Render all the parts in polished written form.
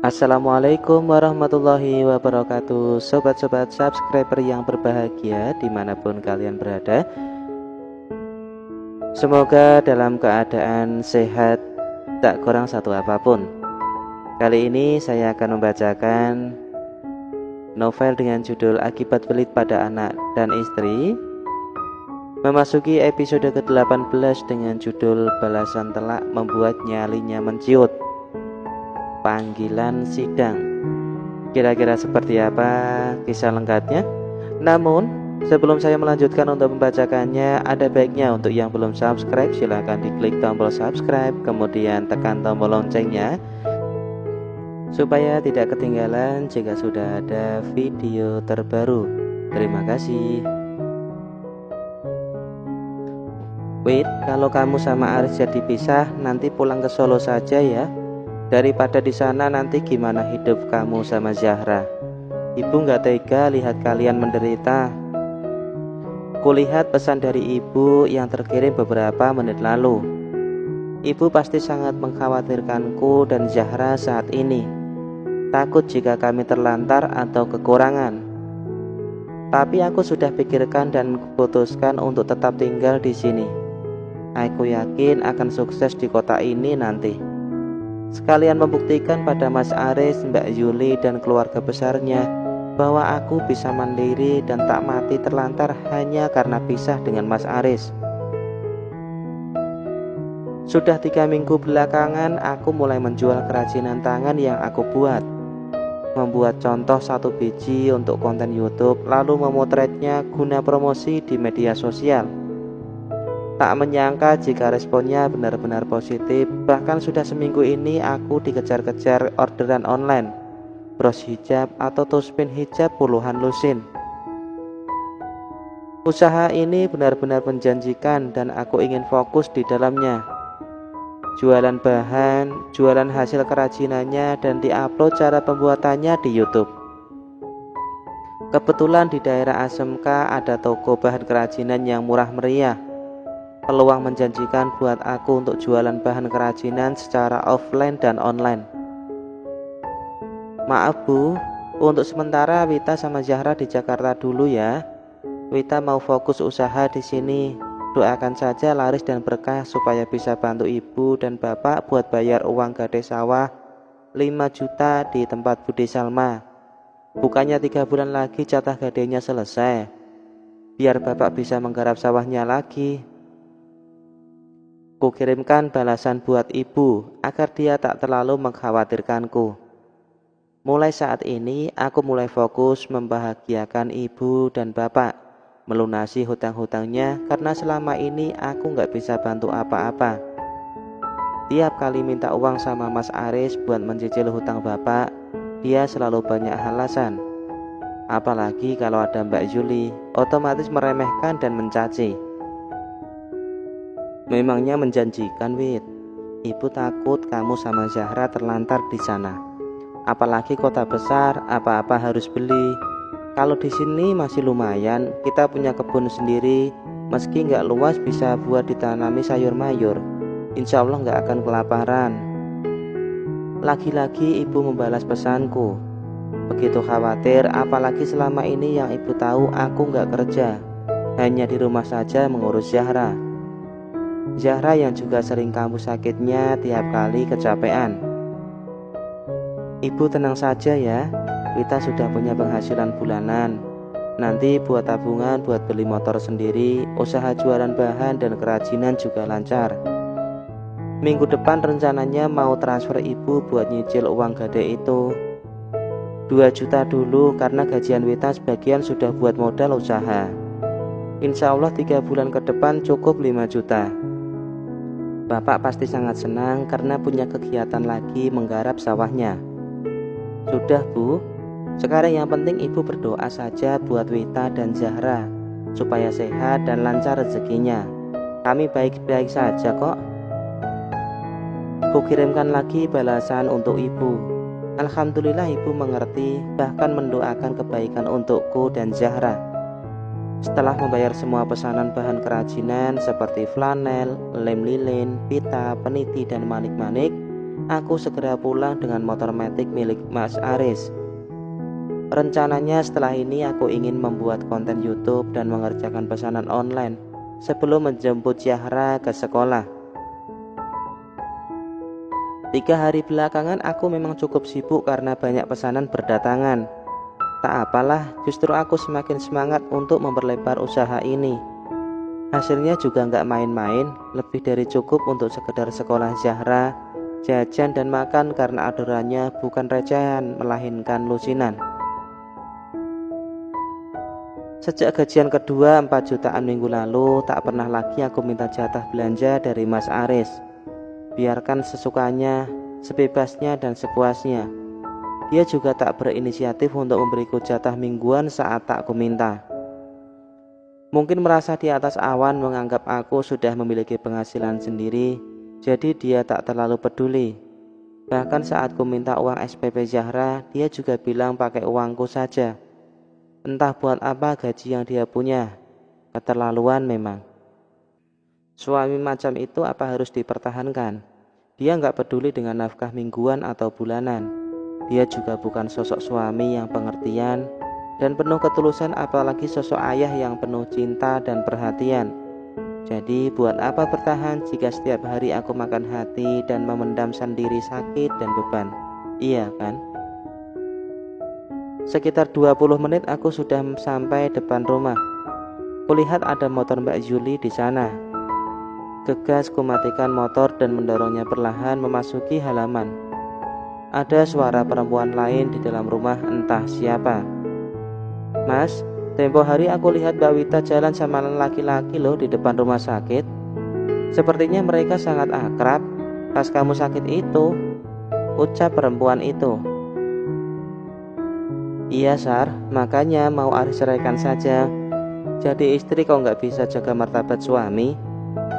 Assalamualaikum warahmatullahi wabarakatuh. Sobat-sobat subscriber yang berbahagia dimanapun kalian berada, semoga dalam keadaan sehat, tak kurang satu apapun. Kali ini saya akan membacakan novel dengan judul Akibat Pelit pada Anak dan Istri, memasuki episode ke-18 dengan judul Balasan Telak Membuat Nyalinya Menciut. Panggilan sidang. Kira-kira seperti apa kisah lengkapnya? Namun sebelum saya melanjutkan untuk membacakannya, ada baiknya untuk yang belum subscribe silahkan diklik tombol subscribe, kemudian tekan tombol loncengnya supaya tidak ketinggalan jika sudah ada video terbaru. Terima kasih. Wait, kalau kamu sama Aris jadi pisah, nanti pulang ke Solo saja ya. Daripada di sana nanti gimana hidup kamu sama Zahra. Ibu gak tega lihat kalian menderita. Kulihat pesan dari ibu yang terkirim beberapa menit lalu. Ibu pasti sangat mengkhawatirkanku dan Zahra saat ini. Takut jika kami terlantar atau kekurangan. Tapi aku sudah pikirkan dan putuskan untuk tetap tinggal di sini. Aku yakin akan sukses di kota ini nanti. Sekalian membuktikan pada Mas Aris, Mbak Yuli dan keluarga besarnya bahwa aku bisa mandiri dan tak mati terlantar hanya karena pisah dengan Mas Aris. Sudah 3 minggu belakangan aku mulai menjual kerajinan tangan yang aku buat. Membuat contoh 1 biji untuk konten YouTube, lalu memotretnya guna promosi di media sosial. Tak menyangka jika responnya benar-benar positif. Bahkan sudah seminggu ini aku dikejar-kejar orderan online, bros hijab atau tospin hijab puluhan lusin. Usaha ini benar-benar menjanjikan dan aku ingin fokus di dalamnya. Jualan bahan, jualan hasil kerajinannya, dan diupload cara pembuatannya di YouTube. Kebetulan di daerah ASMK ada toko bahan kerajinan yang murah meriah. Peluang menjanjikan buat aku untuk jualan bahan kerajinan secara offline dan online. Maaf Bu, untuk sementara Wita sama Zahra di Jakarta dulu ya. Wita mau fokus usaha di sini. Doakan saja laris dan berkah supaya bisa bantu ibu dan bapak buat bayar uang gade sawah 5 juta di tempat Budi Salma. Bukannya 3 bulan lagi jatah gadenya selesai, biar bapak bisa menggarap sawahnya lagi. Kukirimkan balasan buat ibu agar dia tak terlalu mengkhawatirkanku. Mulai saat ini aku mulai fokus membahagiakan ibu dan bapak, melunasi hutang-hutangnya karena selama ini aku gak bisa bantu apa-apa. Tiap kali minta uang sama Mas Aris buat mencicil hutang bapak, dia selalu banyak alasan. Apalagi kalau ada Mbak Yuli, otomatis meremehkan dan mencaci. Memangnya menjanjikan, Wit. Ibu takut kamu sama Zahra terlantar di sana. Apalagi kota besar, apa-apa harus beli. Kalau di sini masih lumayan, kita punya kebun sendiri. Meski nggak luas bisa buat ditanami sayur mayur. Insya Allah nggak akan kelaparan. Lagi-lagi ibu membalas pesanku. Begitu khawatir, apalagi selama ini yang ibu tahu aku nggak kerja. Hanya di rumah saja mengurus Zahra. Zahra yang juga sering kambuh sakitnya tiap kali kecapean. Ibu tenang saja ya, kita sudah punya penghasilan bulanan. Nanti buat tabungan buat beli motor sendiri, usaha jualan bahan dan kerajinan juga lancar. Minggu depan rencananya mau transfer ibu buat nyicil uang gade itu. 2 juta dulu karena gajian Wita sebagian sudah buat modal usaha. Insya Allah 3 bulan ke depan cukup 5 juta. Bapak pasti sangat senang karena punya kegiatan lagi menggarap sawahnya. Sudah Bu, sekarang yang penting ibu berdoa saja buat Wita dan Zahra supaya sehat dan lancar rezekinya. Kami baik-baik saja kok. Kukirimkan lagi balasan untuk ibu. Alhamdulillah ibu mengerti, bahkan mendoakan kebaikan untukku dan Zahra. Setelah membayar semua pesanan bahan kerajinan seperti flanel, lem lilin, pita, peniti, dan manik-manik, aku segera pulang dengan motor matic milik Mas Aris. Rencananya setelah ini aku ingin membuat konten YouTube dan mengerjakan pesanan online sebelum menjemput Zahra ke sekolah. 3 hari belakangan aku memang cukup sibuk karena banyak pesanan berdatangan. Tak apalah, justru aku semakin semangat untuk memperlebar usaha ini. Hasilnya juga nggak main-main, lebih dari cukup untuk sekedar sekolah Zahra, jajan dan makan karena aturannya bukan recehan melainkan lusinan. Sejak gajian kedua 4 jutaan minggu lalu, tak pernah lagi aku minta jatah belanja dari Mas Aris. Biarkan sesukanya, sebebasnya dan sepuasnya. Dia juga tak berinisiatif untuk memberiku jatah mingguan saat tak kuminta. Mungkin merasa di atas awan menganggap aku sudah memiliki penghasilan sendiri, jadi dia tak terlalu peduli. Bahkan saat ku minta uang SPP Zahra, dia juga bilang pakai uangku saja. Entah buat apa gaji yang dia punya, keterlaluan memang. Suami macam itu apa harus dipertahankan? Dia nggak peduli dengan nafkah mingguan atau bulanan. Dia juga bukan sosok suami yang pengertian dan penuh ketulusan, apalagi sosok ayah yang penuh cinta dan perhatian. Jadi buat apa bertahan jika setiap hari aku makan hati dan memendam sendiri sakit dan beban? Iya kan? Sekitar 20 menit aku sudah sampai depan rumah. Kulihat ada motor Mbak Yuli di sana. Gegas ku matikan motor dan mendorongnya perlahan memasuki halaman. Ada suara perempuan lain di dalam rumah, entah siapa. Mas, tempo hari aku lihat Mbak Wita jalan sama laki-laki loh di depan rumah sakit. Sepertinya mereka sangat akrab pas kamu sakit itu, ucap perempuan itu. Iya Sar, makanya mau Aris ceraikan saja. Jadi istri kok nggak bisa jaga martabat suami?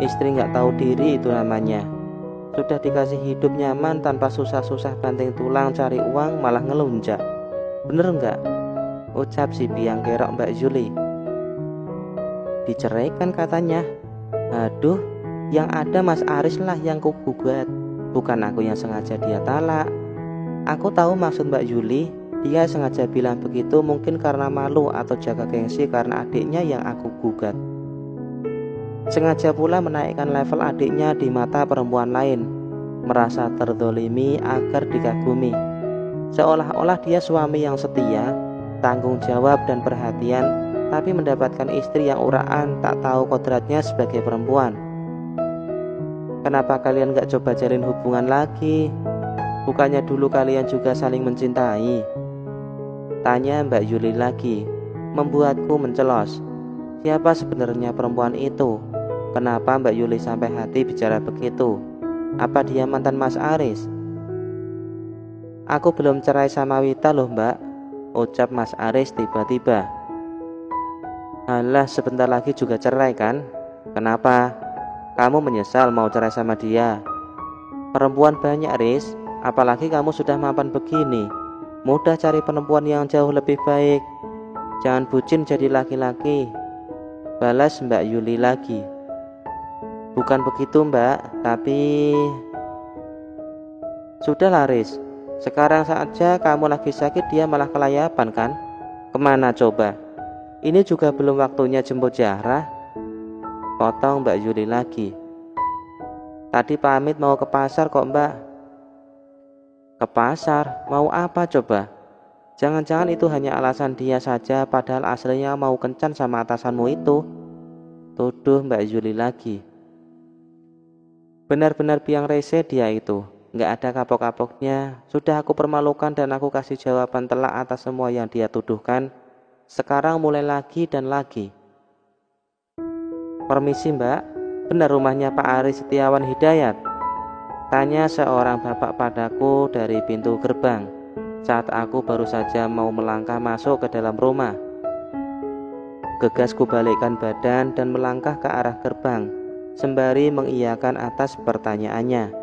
Istri nggak tahu diri itu namanya. Sudah dikasih hidup nyaman tanpa susah-susah banting tulang cari uang malah ngelunjak. Bener nggak? Ucap si biang kerok Mbak Yuli. Diceraikan katanya. Aduh, yang ada Mas Aris lah yang ku gugat, bukan aku yang sengaja dia talak. Aku tahu maksud Mbak Yuli. Dia sengaja bilang begitu mungkin karena malu atau jaga gengsi karena adiknya yang aku gugat. Sengaja pula menaikkan level adiknya di mata perempuan lain, merasa terdolimi agar dikagumi. Seolah-olah dia suami yang setia, tanggung jawab dan perhatian, tapi mendapatkan istri yang uraan, tak tahu kodratnya sebagai perempuan. Kenapa kalian gak coba jalin hubungan lagi? Bukannya dulu kalian juga saling mencintai? Tanya Mbak Yuli lagi, membuatku mencelos. Siapa sebenarnya perempuan itu? Kenapa Mbak Yuli sampai hati bicara begitu? Apa dia mantan Mas Aris? Aku belum cerai sama Wita loh Mbak, ucap Mas Aris tiba-tiba. Alah, sebentar lagi juga cerai kan? Kenapa? Kamu menyesal mau cerai sama dia? Perempuan banyak Riz, apalagi kamu sudah mapan begini. Mudah cari perempuan yang jauh lebih baik. Jangan bucin jadi laki-laki, balas Mbak Yuli lagi. Bukan begitu Mbak, tapi... Sudahlah Riz, sekarang saja kamu lagi sakit dia malah kelayapan kan? Kemana coba? Ini juga belum waktunya jemput Zahra. Potong Mbak Yuli lagi. Tadi pamit mau ke pasar kok Mbak. Ke pasar? Mau apa coba? Jangan-jangan itu hanya alasan dia saja, padahal aslinya mau kencan sama atasanmu itu. Tuduh Mbak Yuli lagi. Benar-benar biang rese dia itu, nggak ada kapok-kapoknya. Sudah aku permalukan dan aku kasih jawaban telak atas semua yang dia tuduhkan. Sekarang mulai lagi dan lagi. Permisi Mbak, benar rumahnya Pak Aris Setiawan Hidayat? Tanya seorang bapak padaku dari pintu gerbang saat aku baru saja mau melangkah masuk ke dalam rumah. Gegas ku balikkan badan dan melangkah ke arah gerbang sembari mengiyakan atas pertanyaannya.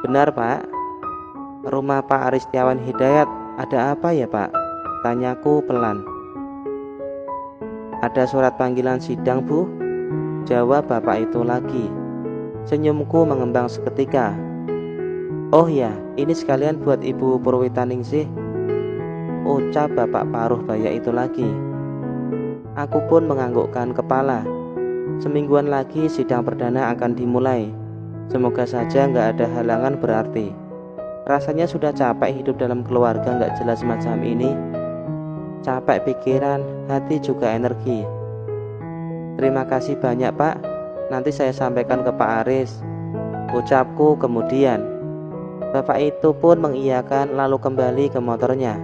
Benar Pak, rumah Pak Aris Setiawan Hidayat, ada apa ya Pak? Tanyaku pelan. Ada surat panggilan sidang Bu, jawab bapak itu lagi. Senyumku mengembang seketika. Oh ya, ini sekalian buat Ibu Purwitaningsih, ucap Bapak Paruh Baya itu lagi. Aku pun menganggukkan kepala. Semingguan lagi sidang perdana akan dimulai. Semoga saja nggak ada halangan berarti. Rasanya sudah capek hidup dalam keluarga nggak jelas macam ini. Capek pikiran, hati juga energi. Terima kasih banyak Pak. Nanti saya sampaikan ke Pak Aris, ucapku kemudian. Bapak itu pun mengiyakan lalu kembali ke motornya.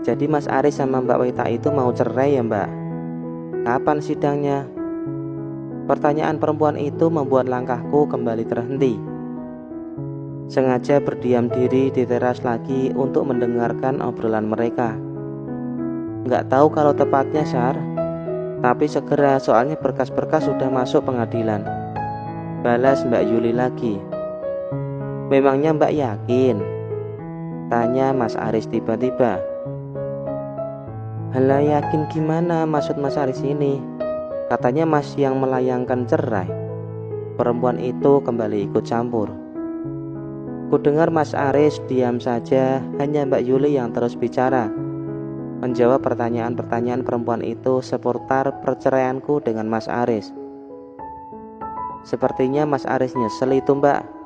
Jadi Mas Aris sama Mbak Wita itu mau cerai ya Mbak? Kapan sidangnya? Pertanyaan perempuan itu membuat langkahku kembali terhenti. Sengaja berdiam diri di teras lagi untuk mendengarkan obrolan mereka. Nggak tahu kalau tepatnya Syar, tapi segera soalnya berkas-berkas sudah masuk pengadilan, balas Mbak Yuli lagi. Memangnya Mbak yakin? Tanya Mas Aris tiba-tiba. Halah yakin gimana maksud Mas Aris ini? Katanya Mas yang melayangkan cerai. Perempuan itu kembali ikut campur. Kudengar Mas Aris diam saja, hanya Mbak Yuli yang terus bicara, menjawab pertanyaan-pertanyaan perempuan itu seputar perceraianku dengan Mas Aris. Sepertinya Mas Aris nyesel itu Mbak.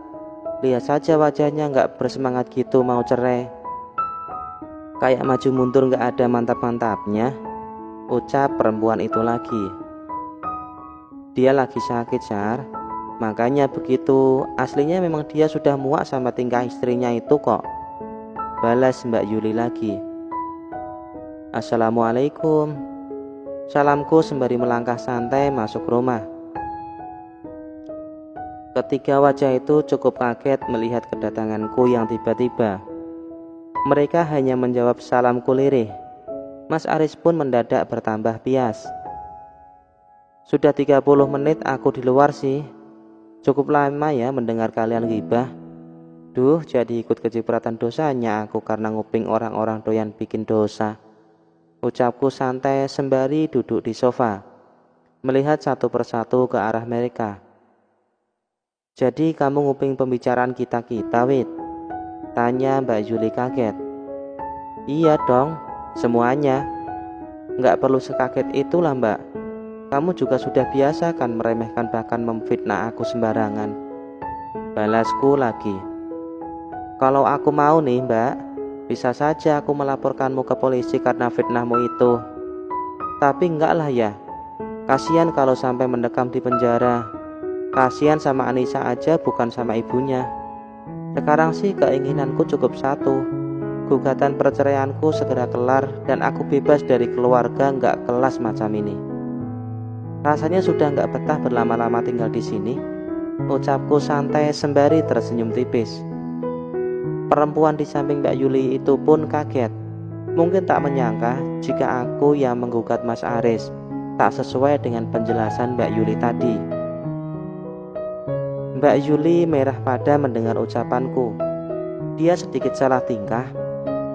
Lihat saja wajahnya gak bersemangat gitu mau cerai. Kayak maju mundur gak ada mantap-mantapnya, ucap perempuan itu lagi. Dia lagi sakit Syar, makanya begitu. Aslinya memang dia sudah muak sama tingkah istrinya itu kok, balas Mbak Yuli lagi. Assalamualaikum, salamku sembari melangkah santai masuk rumah. Ketiga wajah itu cukup kaget melihat kedatanganku yang tiba-tiba. Mereka hanya menjawab salamku lirih. Mas Aris pun mendadak bertambah pias. Sudah 30 menit aku di luar sih. Cukup lama ya mendengar kalian gibah. Duh, jadi ikut kecipratan dosanya aku karena nguping orang-orang doyan bikin dosa, ucapku santai sembari duduk di sofa, melihat satu persatu ke arah mereka. Jadi kamu nguping pembicaraan kita-kita, Wit? Tanya Mbak Yuli kaget. Iya dong, semuanya. Nggak perlu sekaget itulah Mbak. Kamu juga sudah biasa kan meremehkan bahkan memfitnah aku sembarangan, balasku lagi. Kalau aku mau nih Mbak, bisa saja aku melaporkanmu ke polisi karena fitnahmu itu. Tapi enggak lah ya, kasihan kalau sampai mendekam di penjara. Kasihan sama Anissa aja bukan sama ibunya. Sekarang sih keinginanku cukup satu, gugatan perceraianku segera kelar dan aku bebas dari keluarga nggak kelas macam ini. Rasanya sudah nggak betah berlama-lama tinggal di sini, ucapku santai sembari tersenyum tipis. Perempuan di samping Mbak Yuli itu pun kaget. Mungkin tak menyangka jika aku yang menggugat Mas Aris tak sesuai dengan penjelasan Mbak Yuli tadi. Mbak Yuli merah pada mendengar ucapanku. Dia sedikit salah tingkah.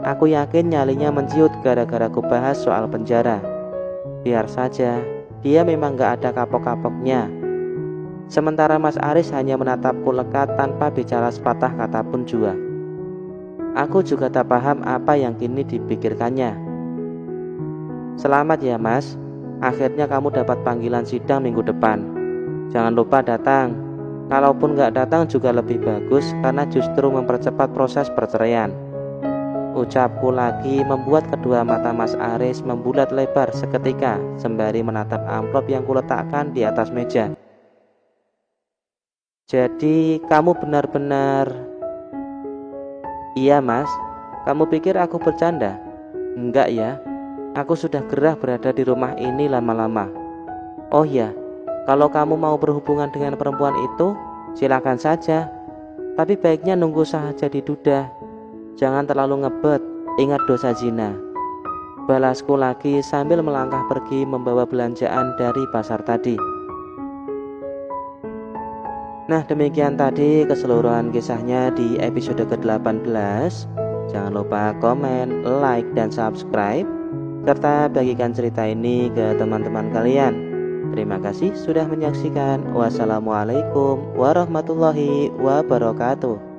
Aku yakin nyalinya menciut gara-gara ku bahas soal penjara. Biar saja, dia memang gak ada kapok-kapoknya. Sementara Mas Aris hanya menatapku lekat tanpa bicara sepatah kata pun juga. Aku juga tak paham apa yang kini dipikirkannya. Selamat ya Mas, akhirnya kamu dapat panggilan sidang minggu depan. Jangan lupa datang. Kalaupun gak datang juga lebih bagus karena justru mempercepat proses perceraian, ucapku lagi membuat kedua mata Mas Aris membulat lebar seketika sembari menatap amplop yang kuletakkan di atas meja. Jadi kamu benar-benar... Iya Mas, kamu pikir aku bercanda? Enggak ya, aku sudah gerah berada di rumah ini lama-lama. Oh ya, kalau kamu mau berhubungan dengan perempuan itu, silakan saja. Tapi baiknya nunggu sah jadi duda. Jangan terlalu ngebet, ingat dosa zina, balasku lagi sambil melangkah pergi membawa belanjaan dari pasar tadi. Nah demikian tadi keseluruhan kisahnya di episode ke-18. Jangan lupa komen, like, dan subscribe, serta bagikan cerita ini ke teman-teman kalian. Terima kasih sudah menyaksikan. Wassalamualaikum warahmatullahi wabarakatuh.